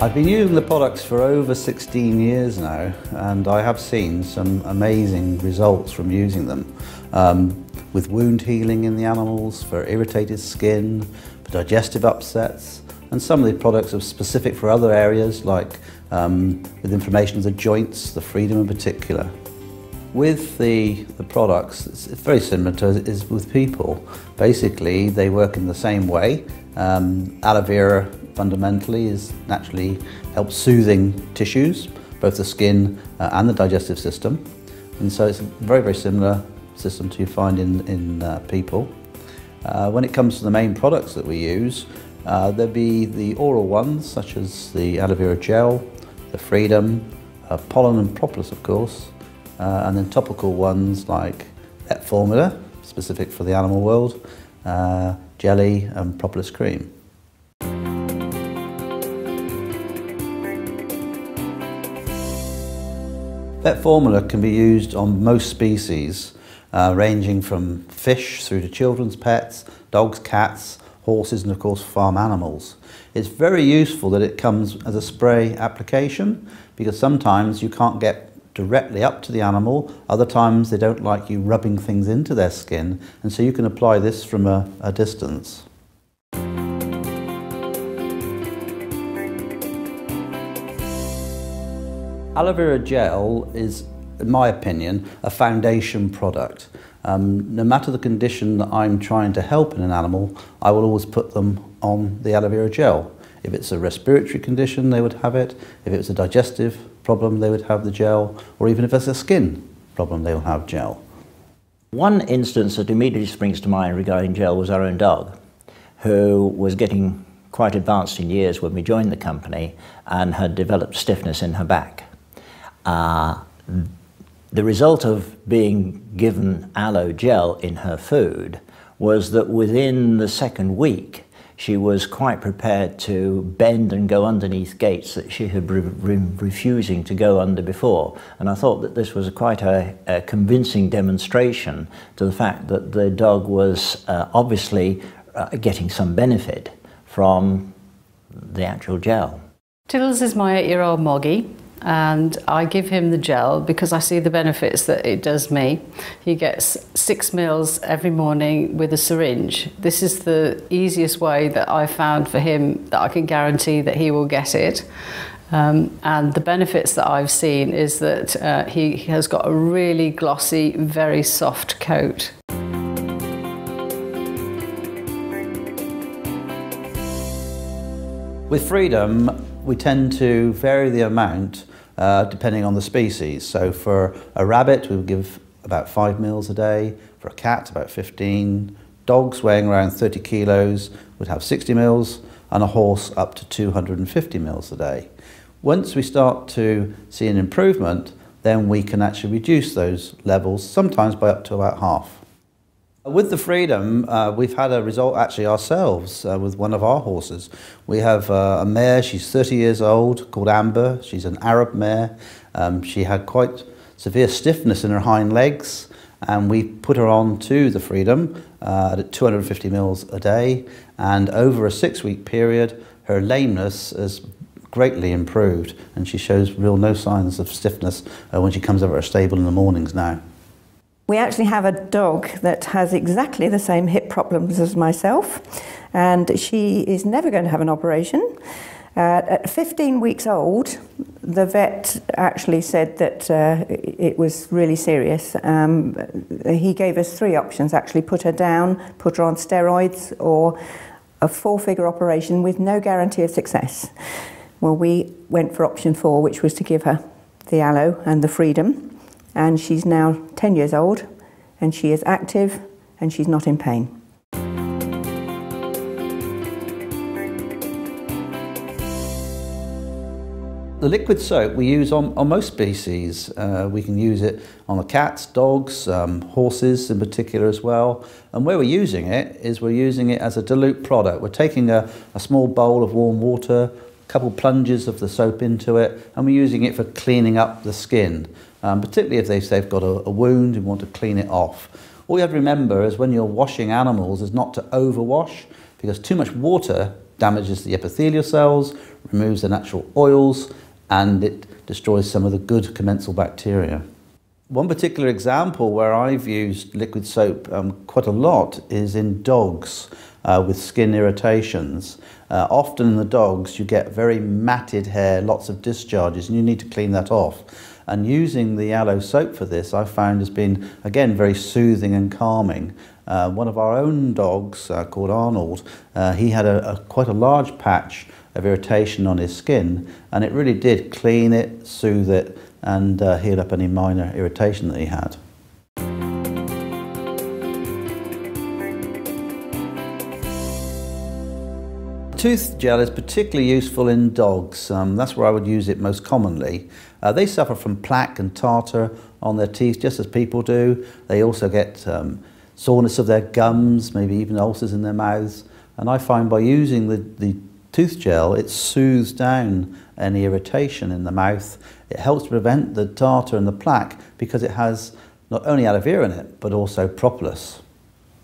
I've been using the products for over 16 years now, and I have seen some amazing results from using them. With wound healing in the animals, for irritated skin, for digestive upsets, and some of the products are specific for other areas like with inflammation of the joints, the freedom in particular. With the products, it's very similar to it is with people. Basically, they work in the same way. Aloe vera fundamentally naturally helps soothing tissues, both the skin and the digestive system. And so it's a very, very similar system to you find in people. When it comes to the main products that we use, there'll be the oral ones, such as the aloe vera gel, the Freedom, pollen and propolis, of course, and then topical ones like Vet Formula, specific for the animal world, jelly and propolis cream. Vet Formula can be used on most species, ranging from fish through to children's pets, dogs, cats, horses and of course farm animals. It's very useful that it comes as a spray application because sometimes you can't get directly up to the animal, other times they don't like you rubbing things into their skin, and so you can apply this from a distance. Aloe vera gel is, in my opinion, a foundation product. No matter the condition that I'm trying to help in an animal, I will always put them on the aloe vera gel. If it's a respiratory condition, they would have it. If it's a digestive problem, they would have the gel. Or even if it's a skin problem, they will have gel. One instance that immediately springs to mind regarding gel was our own dog, who was getting quite advanced in years when we joined the company and had developed stiffness in her back. The result of being given aloe gel in her food was that within the second week she was quite prepared to bend and go underneath gates that she had been refusing to go under before. And I thought that this was quite a convincing demonstration to the fact that the dog was obviously getting some benefit from the actual gel. Tiddles is my 8-year-old Moggy, and I give him the gel because I see the benefits that it does me. He gets 6 meals every morning with a syringe. This is the easiest way that I found for him that I can guarantee that he will get it. And the benefits that I've seen is that he has got a really glossy, very soft coat. With Freedom, we tend to vary the amount depending on the species. So for a rabbit, we would give about 5 meals a day. For a cat, about 15. Dogs weighing around 30 kilos would have 60 meals, and a horse up to 250 meals a day. Once we start to see an improvement, then we can actually reduce those levels, sometimes by up to about half. With the Freedom, we've had a result actually ourselves with one of our horses. We have a mare, she's 30 years old, called Amber. She's an Arab mare. She had quite severe stiffness in her hind legs, and we put her on to the Freedom at 250 mils a day, and over a 6-week period, her lameness has greatly improved, and she shows no signs of stiffness when she comes over her stable in the mornings now. We actually have a dog that has exactly the same hip problems as myself, and she is never going to have an operation. At 15 weeks old, the vet actually said that it was really serious. He gave us 3 options, actually: put her down, put her on steroids, or a 4-figure operation with no guarantee of success. Well, we went for option 4, which was to give her the aloe and the Freedom. And she's now 10 years old, and she is active, and she's not in pain. The liquid soap we use on most species. We can use it on the cats, dogs, horses in particular as well. And where we're using it is we're using it as a dilute product. We're taking a small bowl of warm water, a couple plunges of the soap into it, and we're using it for cleaning up the skin. Particularly if they've got a wound and want to clean it off. All you have to remember is when you're washing animals is not to overwash, because too much water damages the epithelial cells, removes the natural oils, and it destroys some of the good commensal bacteria. One particular example where I've used liquid soap quite a lot is in dogs with skin irritations. Often in the dogs you get very matted hair, lots of discharges, and you need to clean that off. And using the aloe soap for this I found has been, again, very soothing and calming. One of our own dogs, called Arnold, he had quite a large patch of irritation on his skin, and it really did clean it, soothe it, and heal up any minor irritation that he had. Tooth gel is particularly useful in dogs. That's where I would use it most commonly. They suffer from plaque and tartar on their teeth just as people do. They also get soreness of their gums, maybe even ulcers in their mouths. And I find by using the tooth gel, it soothes down any irritation in the mouth. It helps to prevent the tartar and the plaque because it has not only aloe vera in it, but also propolis.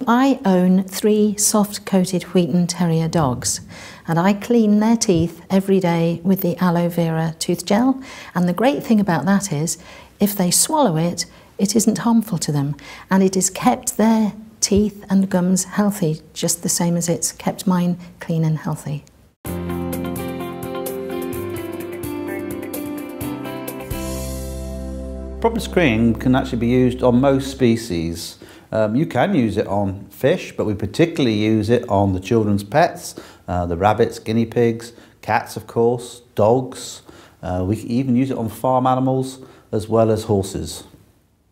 I own 3 soft-coated Wheaton Terrier dogs, and I clean their teeth every day with the aloe vera tooth gel. And the great thing about that is, if they swallow it, it isn't harmful to them, and it has kept their teeth and gums healthy, just the same as it's kept mine clean and healthy. Propolis cream can actually be used on most species. You can use it on fish, but we particularly use it on the children's pets, the rabbits, guinea pigs, cats of course, dogs. We even use it on farm animals as well as horses.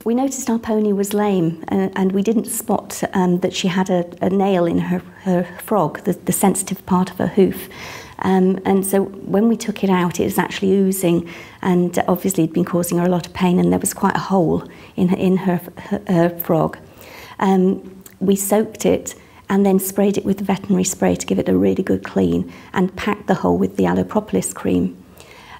We noticed our pony was lame, and we didn't spot that she had a nail in her frog, the sensitive part of her hoof. And so when we took it out, it was actually oozing, and obviously it'd been causing her a lot of pain, and there was quite a hole in her frog. We soaked it and then sprayed it with the veterinary spray to give it a really good clean, and packed the hole with the aloe propolis cream.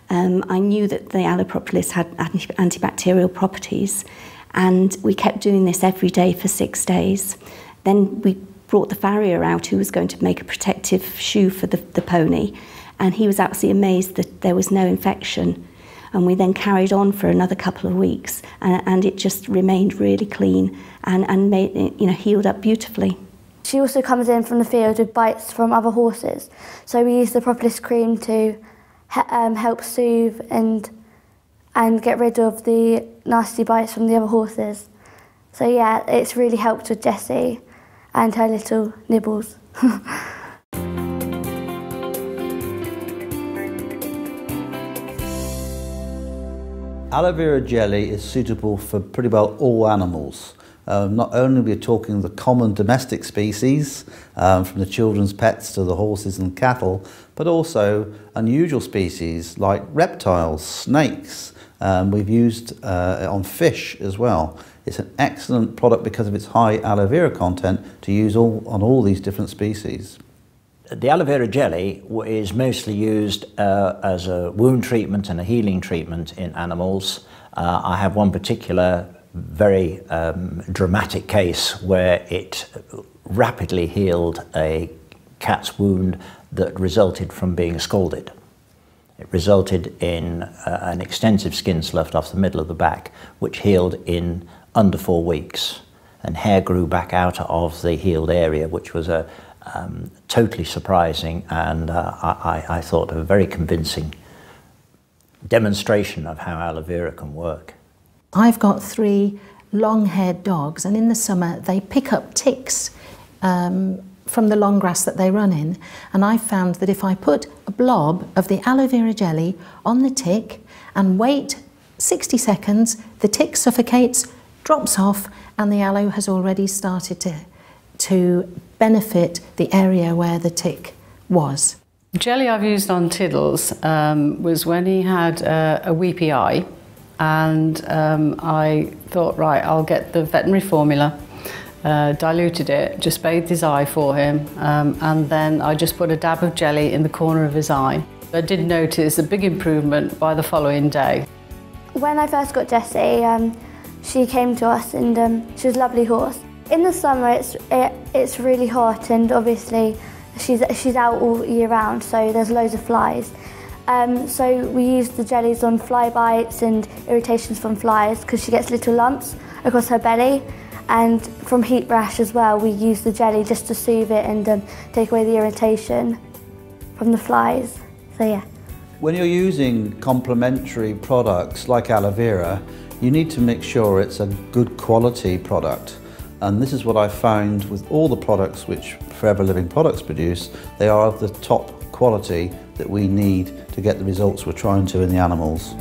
I knew that the aloe propolis had antibacterial properties, and we kept doing this every day for 6 days. Then we brought the farrier out, who was going to make a protective shoe for the pony, and he was absolutely amazed that there was no infection. And we then carried on for another couple of weeks, and it just remained really clean and made it, healed up beautifully. She also comes in from the field with bites from other horses, so we use the propolis cream to help soothe and get rid of the nasty bites from the other horses. So yeah, it's really helped with Jessie and her little nibbles. Aloe vera jelly is suitable for pretty well all animals. Not only we're talking the common domestic species, from the children's pets to the horses and cattle, but also unusual species like reptiles, snakes. We've used it on fish as well. It's an excellent product because of its high aloe vera content to use on all these different species. The aloe vera jelly is mostly used as a wound treatment and a healing treatment in animals. I have one particular very dramatic case where it rapidly healed a cat's wound that resulted from being scalded. It resulted in an extensive skin sloughed off the middle of the back, which healed in under 4 weeks, and hair grew back out of the healed area, which was a totally surprising and I thought a very convincing demonstration of how aloe vera can work. I've got 3 long-haired dogs, and in the summer they pick up ticks from the long grass that they run in, and I found that if I put a blob of the aloe vera jelly on the tick and wait 60 seconds, the tick suffocates, drops off, and the aloe has already started to benefit the area where the tick was. Jelly I've used on Tiddles was when he had a weepy eye, and I thought, right, I'll get the veterinary formula, diluted it, just bathed his eye for him, and then I just put a dab of jelly in the corner of his eye. I did notice a big improvement by the following day. When I first got Jessie, she came to us, and she was a lovely horse. In the summer it's really hot, and obviously she's out all year round, so there's loads of flies. So we use the jellies on fly bites and irritations from flies because she gets little lumps across her belly, and from heat rash as well. We use the jelly just to soothe it and take away the irritation from the flies. So yeah. When you're using complementary products like aloe vera, you need to make sure it's a good quality product. And this is what I found with all the products which Forever Living Products produce. They are of the top quality that we need to get the results we're trying to in the animals.